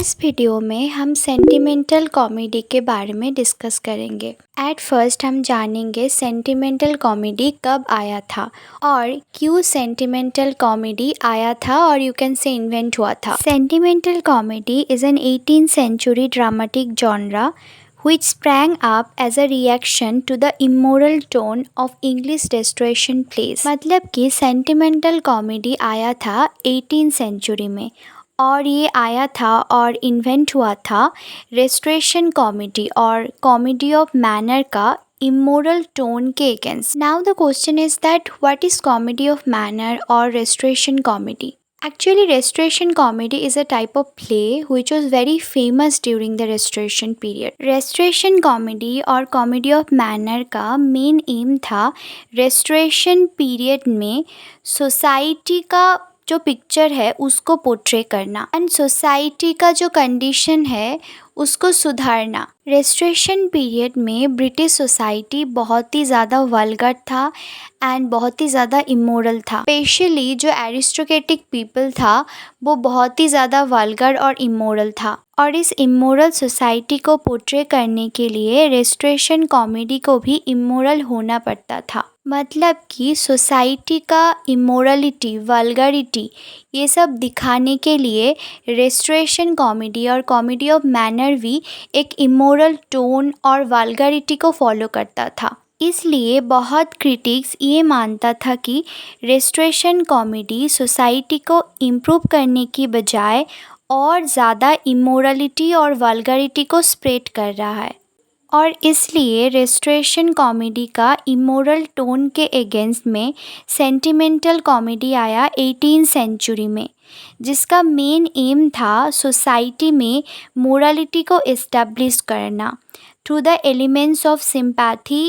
इस वीडियो में हम सेंटिमेंटल कॉमेडी के बारे में डिस्कस करेंगे। एट फर्स्ट हम जानेंगे सेंटिमेंटल कॉमेडी कब आया था और क्यों सेंटिमेंटल कॉमेडी आया था और यू कैन से इन्वेंट हुआ था। Sentimental comedy is an 18th century dramatic genre which sprang up as a reaction to the immoral tone of English Restoration plays। मतलब कि सेंटिमेंटल कॉमेडी आया था 18th century में और ये आया था और इन्वेंट हुआ था रेस्टोरेशन कॉमेडी और कॉमेडी ऑफ मैनर का immoral टोन के against. Now the question is that what is comedy of manner और restoration comedy. Actually, restoration comedy is a type of play which was very famous during the restoration period. Restoration comedy और comedy of manner का main aim था restoration period में society का जो picture है उसको portray करना एंड सोसाइटी का जो कंडीशन है उसको सुधारना। रेस्टोरेशन पीरियड में ब्रिटिश सोसाइटी बहुत ही ज़्यादा वल्गर था एंड बहुत ही ज़्यादा इमोरल था। स्पेशली जो एरिस्टोक्रेटिक पीपल था वो बहुत ही ज़्यादा वल्गर और इमोरल था और इस इमोरल सोसाइटी को पोर्ट्रे करने के लिए रेस्टोरेशन कॉमेडी को भी इमोरल होना पड़ता था। मतलब कि सोसाइटी का इमोरलिटी वल्गरिटी ये सब दिखाने के लिए रेस्टोरेशन कॉमेडी और कॉमेडी ऑफ मैनर भी एक इमोरल टोन और वल्गरिटी को फॉलो करता था। इसलिए बहुत क्रिटिक्स ये मानता था कि रेस्टोरेशन कॉमेडी सोसाइटी को इम्प्रूव करने की बजाय और ज़्यादा इमोरलिटी और वल्गरिटी को स्प्रेड कर रहा है और इसलिए रेस्टोरेशन कॉमेडी का इमोरल टोन के अगेंस्ट में सेंटिमेंटल कॉमेडी आया 18th सेंचुरी में, जिसका मेन एम था सोसाइटी में मोरालिटी को इस्टेब्लिश करना through the elements of sympathy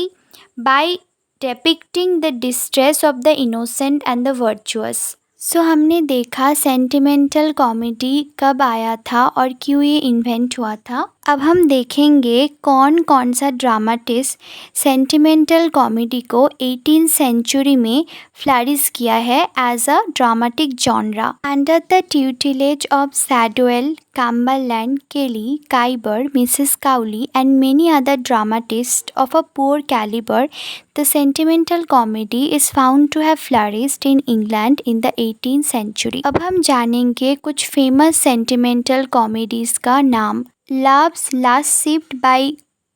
by depicting the distress of the innocent and the virtuous. So हमने देखा सेंटिमेंटल कॉमेडी कब आया था और क्यों ये इन्वेंट हुआ था। अब हम देखेंगे कौन कौन सा ड्रामाटिस्ट सेंटिमेंटल कॉमेडी को 18th सेंचुरी में फ्लरिश किया है as a dramatic genre. Under the tutelage of Shadwell, Cumberland, Kelly, Cibber, Mrs Cowley and many other dramatists of a poor caliber, the sentimental comedy is found to have flourished in England in the 18th century। अब हम जानेंगे कुछ famous sentimental comedies का नाम। Love's Last Shift by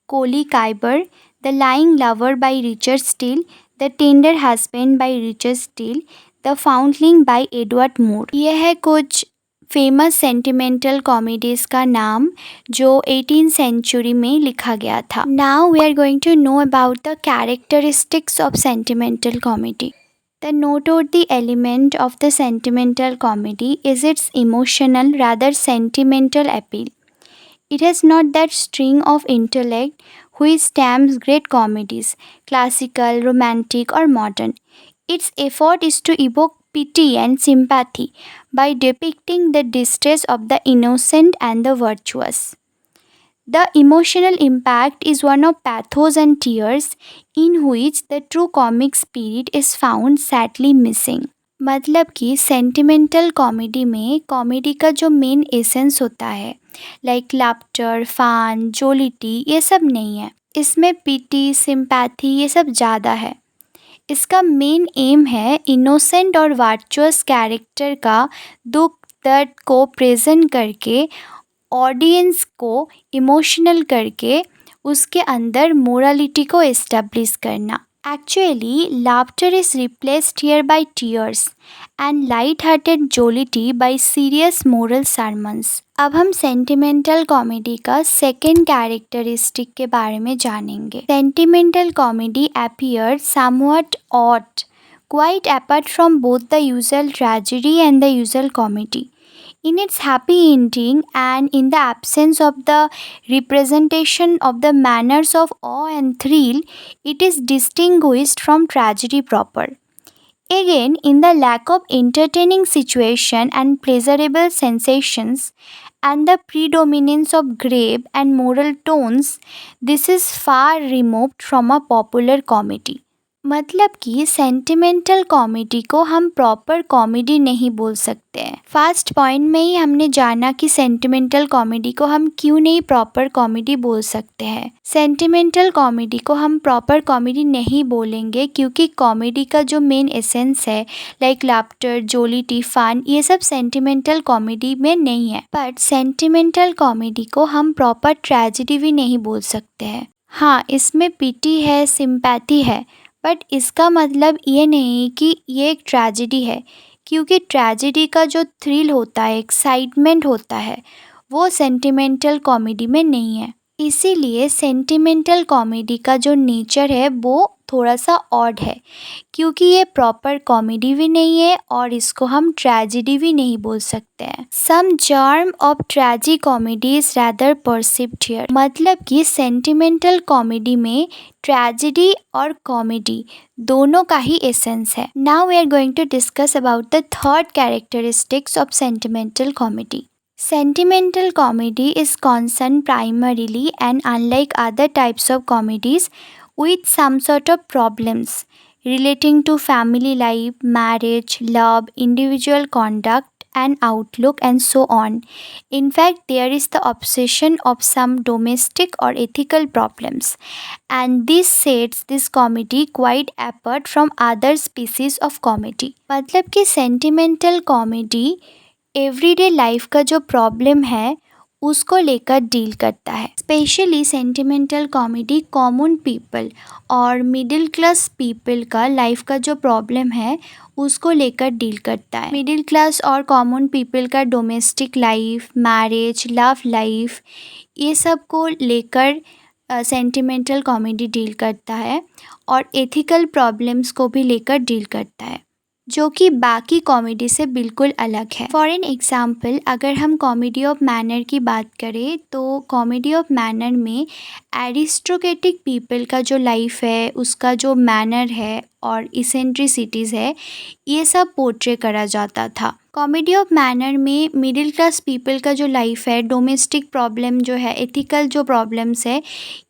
Coley Kyber, The Lying Lover by Richard Steele, The Tender Husband by Richard Steele, The Foundling by Edward Moore। यह है कुछ famous sentimental comedies का नाम जो 18th सेंचुरी में लिखा गया था। Now we are going to know about the characteristics of sentimental comedy. The noteworthy element of the sentimental comedy is its emotional, rather sentimental appeal. It has not that string of intellect which stamps great comedies, classical, romantic, or modern. Its effort is to evoke pity and sympathy by depicting the distress of the innocent and the virtuous. The emotional impact is one of pathos and tears, in which the true comic spirit is found sadly missing. मतलब कि sentimental comedy में comedy का जो main essence होता है like laughter, fun, जोलिटी ये सब नहीं है। इसमें पिटी, सिंपैथी ये सब ज़्यादा है। इसका मेन एम है इनोसेंट और वर्चुअस कैरेक्टर का दुख दर्द को प्रेजेंट करके ऑडियंस को इमोशनल करके उसके अंदर मोरालिटी को इस्टेब्लिश करना। Actually, laughter is replaced here by tears and light-hearted jollity by serious moral sermons। अब हम सेंटिमेंटल कॉमेडी का सेकेंड कैरेक्टरिस्टिक के बारे में जानेंगे। Sentimental comedy appeared somewhat odd, quite apart from both the usual tragedy and the usual comedy. In its happy ending and in the absence of the representation of the manners of awe and thrill, it is distinguished from tragedy proper. Again, in the lack of entertaining situation and pleasurable sensations and the predominance of grave and moral tones, this is far removed from a popular comedy. मतलब कि sentimental comedy को हम proper comedy नहीं बोल सकते हैं। First point में ही हमने जाना कि सेंटिमेंटल कॉमेडी को हम क्यों नहीं प्रॉपर कॉमेडी बोल सकते हैं। सेंटिमेंटल कॉमेडी को हम प्रॉपर कॉमेडी नहीं बोलेंगे क्योंकि कॉमेडी का जो मेन एसेंस है लाइक लाफ्टर, जोलिटी, फन, ये सब सेंटिमेंटल कॉमेडी में नहीं है। बट सेंटिमेंटल कॉमेडी को हम प्रॉपर ट्रेजेडी भी नहीं बोल सकते हैं। हाँ, इसमें पिटी है, सिंपैथी है, बट इसका मतलब ये नहीं कि ये एक ट्रेजेडी है, क्योंकि ट्रेजेडी का जो थ्रिल होता है, एक्साइटमेंट होता है, वो सेंटिमेंटल कॉमेडी में नहीं है। इसीलिए सेंटिमेंटल कॉमेडी का जो नेचर है वो थोड़ा सा ऑड है, क्योंकि ये प्रॉपर कॉमेडी भी नहीं है और इसको हम ट्रेजेडी भी नहीं बोल सकते हैं। Some charm of tragicomedy is rather perceived here. मतलब कि सेंटिमेंटल कॉमेडी में ट्रेजेडी और कॉमेडी दोनों का ही एसेंस है। Now we are going to discuss about the third characteristics of sentimental comedy. Sentimental comedy is concerned primarily and unlike other types of comedies with some sort of problems relating to family life, marriage, love, individual conduct and outlook and so on. In fact, there is the obsession of some domestic or ethical problems, and this sets this comedy quite apart from other species of comedy. मतलब कि sentimental comedy everyday life का जो problem है उसको लेकर deal करता है। Specially sentimental comedy common people और मिडिल क्लास पीपल का लाइफ का जो प्रॉब्लम है उसको लेकर डील करता है। मिडिल क्लास और कॉमन पीपल का domestic life, marriage, love life, ये सब को लेकर सेंटिमेंटल कॉमेडी डील करता है और एथिकल प्रॉब्लम्स को भी लेकर डील करता है, जो कि बाकी कॉमेडी से बिल्कुल अलग है। फॉर एन एग्जाम्पल, अगर हम कॉमेडी ऑफ मैनर की बात करें तो कॉमेडी ऑफ मैनर में एरिस्टोक्रेटिक पीपल का जो लाइफ है, उसका जो मैनर है और इसेंट्रिसिटीज़ है, ये सब पोर्ट्रे करा जाता था। कॉमेडी ऑफ मैनर में मिडिल क्लास पीपल का जो लाइफ है, डोमेस्टिक प्रॉब्लम जो है, एथिकल जो प्रॉब्लम्स है,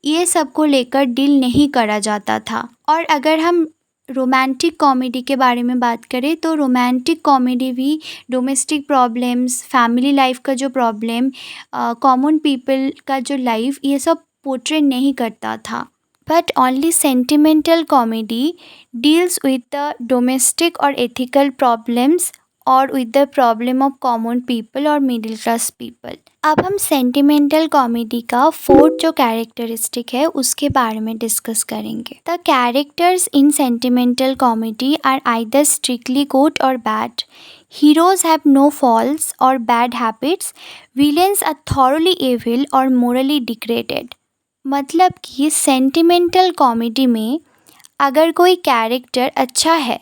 ये सब को लेकर डील नहीं करा जाता था। और अगर हम रोमांटिक कॉमेडी के बारे में बात करें तो रोमांटिक कॉमेडी भी डोमेस्टिक प्रॉब्लम्स, फैमिली लाइफ का जो प्रॉब्लम, कॉमन पीपल का जो लाइफ, ये सब पोर्ट्रे नहीं करता था। But only sentimental comedy deals with the domestic और एथिकल प्रॉब्लम्स और with the problem of common people और मिडिल क्लास पीपल। अब हम सेंटिमेंटल कॉमेडी का फोर्थ जो कैरेक्टरिस्टिक है उसके बारे में डिस्कस करेंगे। The characters in sentimental comedy are either strictly good और bad. Heroes have no faults or bad habits. Villains are thoroughly evil or morally degraded. मतलब कि सेंटिमेंटल कॉमेडी में अगर कोई कैरेक्टर अच्छा है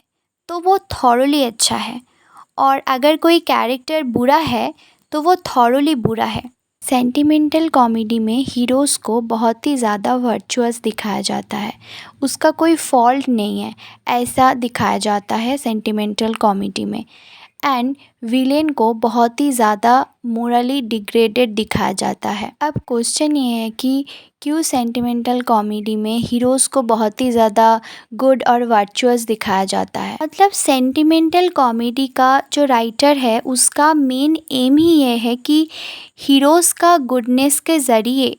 तो वो थॉरोली अच्छा है, और अगर कोई कैरेक्टर बुरा है तो वो थॉरोली बुरा है। सेंटिमेंटल कॉमेडी में हीरोज़ को बहुत ही ज़्यादा वर्चुअस दिखाया जाता है, उसका कोई फॉल्ट नहीं है, ऐसा दिखाया जाता है सेंटिमेंटल कॉमेडी में। एंड विलेन को बहुत ही ज़्यादा मोरली डिग्रेडेड दिखाया जाता है। अब क्वेश्चन ये है कि क्यों सेंटिमेंटल कॉमेडी में हीरोज़ को बहुत ही ज़्यादा गुड और वर्चुअस दिखाया जाता है। मतलब सेंटिमेंटल कॉमेडी का जो राइटर है उसका मेन एम ही ये है कि हीरोज़ का गुडनेस के ज़रिए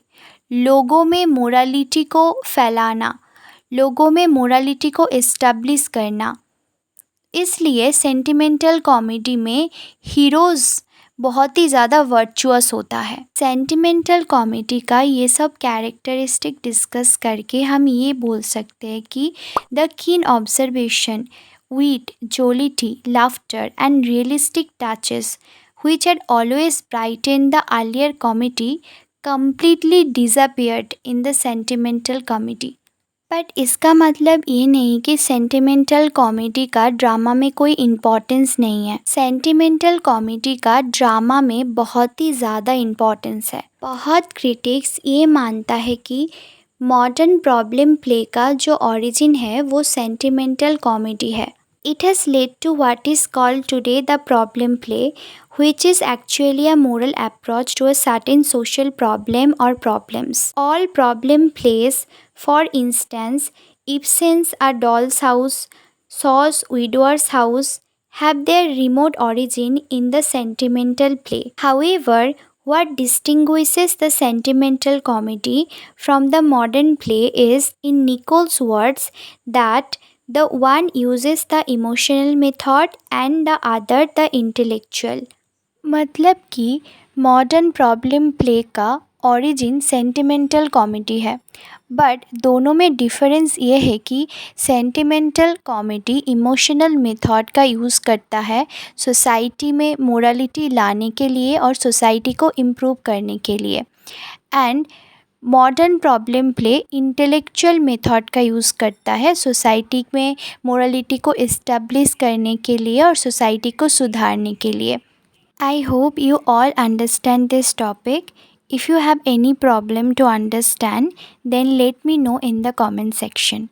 लोगों में मोरालिटी को फैलाना, लोगों में मोरालिटी को इस्टेब्लिश करना। इसलिए सेंटिमेंटल कॉमेडी में हीरोज़ बहुत ही ज़्यादा वर्चुअस होता है। सेंटिमेंटल कॉमेडी का ये सब कैरेक्टरिस्टिक डिस्कस करके हम ये बोल सकते हैं कि द कीन observation, wit, jollity, laughter and realistic touches which had always brightened the earlier comedy completely disappeared in the sentimental comedy. But इसका मतलब ये नहीं कि सेंटिमेंटल कॉमेडी का ड्रामा में कोई इम्पोर्टेंस नहीं है। सेंटिमेंटल कॉमेडी का ड्रामा में बहुत ही ज़्यादा इम्पोर्टेंस है। बहुत क्रिटिक्स ये मानता है कि मॉडर्न प्रॉब्लम प्ले का जो ओरिजिन है वो सेंटिमेंटल कॉमेडी है। It has led to what is called today the problem play, which is actually a moral approach to a certain social problem or problems. All problem plays, for instance, Ibsen's A Doll's House, Shaw's Widower's House have their remote origin in the sentimental play. However, what distinguishes the sentimental comedy from the modern play is, in Nichols' words, that the one uses the emotional method and the other the intellectual. मतलब कि modern problem play का origin sentimental comedy है, but दोनों में difference ये है कि sentimental comedy emotional method का यूज़ करता है सोसाइटी में मोरालिटी लाने के लिए और सोसाइटी को इम्प्रूव करने के लिए, and modern problem play intellectual method का यूज़ करता है सोसाइटी में मोरालिटी को इस्टेब्लिश करने के लिए और सोसाइटी को सुधारने के लिए. I hope you all understand this topic. If you have any problem to understand, then let me know in the comment section.